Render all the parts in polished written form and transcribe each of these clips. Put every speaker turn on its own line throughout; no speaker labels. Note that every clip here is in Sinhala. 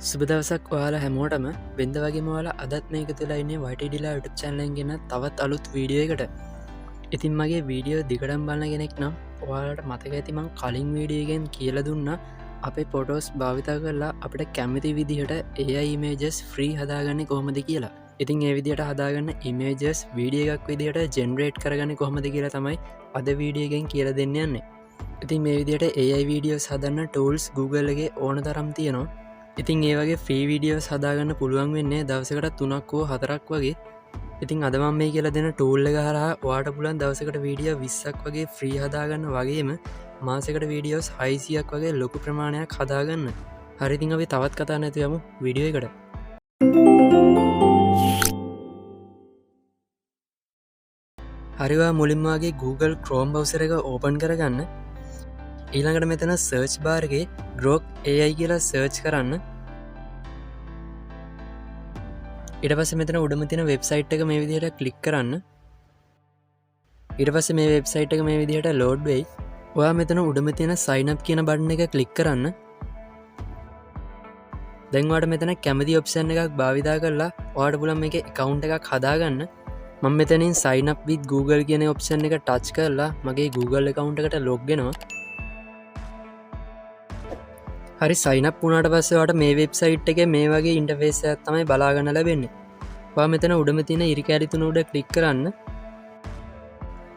සුබදවසක් ඔයාලා හැමෝටම බෙන්ද වගේ මවාලා අදත් මේක තුලා ඉන්නේ වටඩිලා ට් චැනලෙන්ගෙන තවත් අලුත් වීඩියෝ එකට. ඉතින් මගේ වීඩියෝ දිගටම් බලන්න ගෙනෙක් නම් ඔයාලට මතක ඇතිමං කලින් වීඩියගෙන් කියල දුන්න අපේ පොටෝස් භාවිතා කරලා අපට කැමති විදිහට ඒයිමේජස් ෆ්‍රී හදාගන්න කොහොමද කියලා. ඉතින් ඒ විදියට හදාගන්න ඉමේජස් වීඩිය එකක් විදිහට ජෙනරේට් කරගන්න කොහොමද කියලා තමයි අද වීඩියගෙන් කියල දෙන්න යන්නේ. ඉතින් මේ විදියට AI වීඩියෝ සදන්න ටූල්ස් Googleගේ ඕන තරම් තියෙනවා. ඉතින් ඒ වගේ ෆ්‍රී වීඩියෝ සදාගන්න පුළුවන් වෙන්නේ දවසකට 3ක් හෝ 4ක් වගේ. ඉතින් අද මම මේ කියලා දෙන ටූල් එක හරහා ඔයාට පුළුවන් දවසකට වීඩියෝ 20ක් වගේ ෆ්‍රී හදාගන්න වගේම මාසෙකට වීඩියෝස් 600ක් වගේ ලොකු ප්‍රමාණයක් හදාගන්න. හරි ඉතින් අපි තවත් කතා නැතුව යමු වීඩියෝ එකට. හරිවා මුලින්ම වගේ Google Chrome browser එක ඕපන් කරගන්න. ඊළඟට මෙතන සර්ච් බාර්ගේ ග්‍රෝක් AI කියලා සර්ච් කරන්න. ඊට පස්සේ මෙතන උඩම තියෙන වෙබ්සයිට් එක මේ විදිහට ක්ලික් කරන්න. ඊට පස්සේ මේ වෙබ්සයිට් එක මේ විදිහට ලෝඩ් වෙයි. ඔයා මෙතන උඩම තියෙන sign up කියන බටන් එක ක්ලික් කරන්න. දැන් ඔයාට මෙතන කැමති ඔප්ෂන් එකක් භාවිතා කරලා ඔයාට පුළුවන් මේකේ account එකක් හදාගන්න. මම මෙතනින් sign up with Google කියන ඔප්ෂන් එක ටච් කරලා මගේ Google account එකට log වෙනවා. හරි sign up වුණාට පස්සේ ඔයාට මේ වෙබ්සයිට් එකේ මේ වගේ ඉන්ටර්ෆේස් එකක් තමයි බලා ගන්න ලැබෙන්නේ. ඔයා මෙතන උඩම තියෙන ඉරි කැලි තුන උඩ ක්ලික් කරන්න.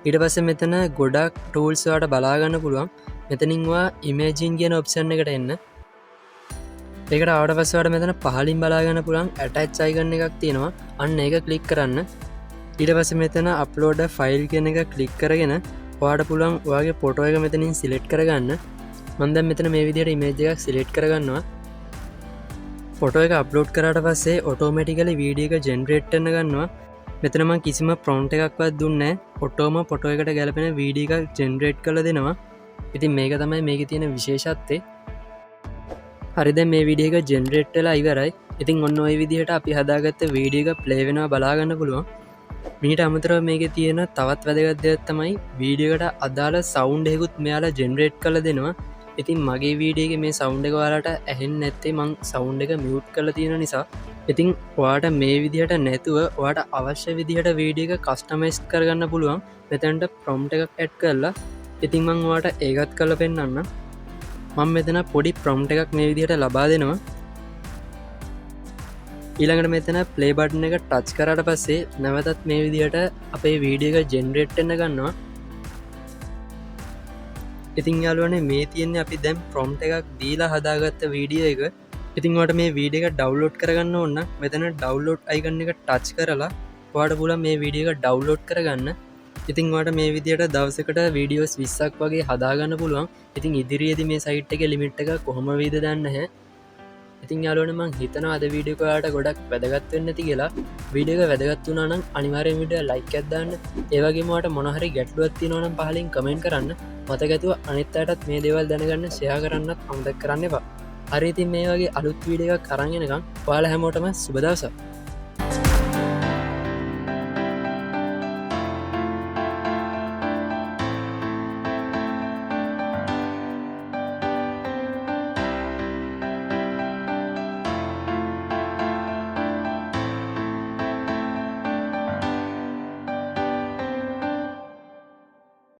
ඊට පස්සේ මෙතන ගොඩක් ටූල්ස් ඔයාට බලා ගන්න පුළුවන්. මෙතනින් ඔයා ඉමේජින් කියන ඔප්ෂන් එකට එන්න. ඒකට ආවට පස්සේ ඔයාට මෙතන පහලින් බලා ගන්න පුළුවන් attach icon එකක් තියෙනවා. අන්න ඒක ක්ලික් කරන්න. ඊට පස්සේ මෙතන upload a file කියන එක ක්ලික් කරගෙන ඔයාට පුළුවන් ඔයාගේ ෆොටෝ එක මෙතනින් සිලෙක්ට් කරගන්න. මම දැන් මෙතන මේ විදිහට ඉමේජ් එකක් සිලෙක්ට් කරගන්නවා. ෆොටෝ එක අප්ලෝඩ් කරාට පස්සේ ඔටෝමැටිකලි වීඩියෝ එක ජෙනරේට් කරන්න ගන්නවා. මෙතන මම කිසිම ප්‍රොම්ප්ට් එකක්වත් දුන්නේ නැහැ. ඔටෝම ෆොටෝ එකට ගැලපෙන වීඩියෝ එකක් ජෙනරේට් කරලා දෙනවා. ඉතින් මේක තමයි මේකේ තියෙන විශේෂත්වය. හරි දැන් මේ වීඩියෝ එක ජෙනරේට් වෙලා ඉවරයි. ඉතින් ඔන්න ඔය විදිහට අපි හදාගත්ත වීඩියෝ එක ප්ලේ වෙනවා බලා ගන්න පුළුවන්. මීට අමතරව මේකේ තියෙන තවත් වැදගත් දෙයක් තමයි වීඩියෝ එකට අදාළ සවුන්ඩ් එකකුත් මෙයාලා ජෙනරේට් කරලා දෙනවා. ඉතින් මගේ වීඩියෝ එකේ මේ සවුන්ඩ් එක ඔයාලට ඇහෙන්නේ නැත්තේ මං සවුන්ඩ් එක මියුට් කරලා තියෙන නිසා. ඉතින් ඔයාට මේ විදිහට නැතුව ඔයාට අවශ්‍ය විදිහට වීඩියෝ එක කස්ටමයිස් කරගන්න පුළුවන්. මෙතනට ප්‍රොම්ප්ට් එකක් ඇඩ් කරලා ඉතින් මං ඔයාට ඒකත් කරලා පෙන්නන්න. මම මෙතන පොඩි ප්‍රොම්ප්ට් එකක් මේ විදිහට ලබා දෙනවා. ඊළඟට මෙතන ප්ලේ බටන් එක ටච් කරාට පස්සේ නැවතත් මේ විදිහට අපේ වීඩියෝ එක ජෙනරේට් වෙන්න ගන්නවා. ඉතින් යාළුවනේ මේ තියෙන්නේ අපි දැන් ප්‍රොම්ප්ට් එකක් දීලා හදාගත්ත වීඩියෝ එක. ඉතින් ඔයාලට මේ වීඩියෝ එක ඩවුන්ලෝඩ් කරගන්න ඕන නම් මෙතන ඩවුන්ලෝඩ් අයිකන් එක ටච් කරලා ඔයාලට පුළුවන් මේ වීඩියෝ එක ඩවුන්ලෝඩ් කරගන්න. ඉතින් ඔයාලට මේ විදිහට දවසකට වීඩියෝස් 20ක් වගේ හදාගන්න පුළුවන්. ඉතින් ඉදිරියේදී මේ සයිට් එකේ ලිමිට් එක කොහොම වෙයිද දන්නේ නැහැ. ඉතින් යාළුවනේ මම හිතනවා අද වීඩියෝ එක ඔයාලට ගොඩක් වැදගත් වෙන්න ඇති කියලා. වීඩියෝ එක වැදගත් වුණා නම් අනිවාර්යෙන් වීඩියෝ ලයික් එකක් දාන්න. ඒ වගේම ඔයාලට මොන හරි ගැටලුවක් තියෙනවා නම් පහලින් කමෙන්ට් කරන්න. මතක ඇතුව අනිත් අයටත් මේ දේවල් දැනගන්න ෂෙයා කරන්නත් අමතක කරන්න එපා. හරි ඉතින් මේ වගේ අලුත් වීඩියෝ එකක් අරන් එනකම් ඔයාලා හැමෝටම සුබ දවසක්.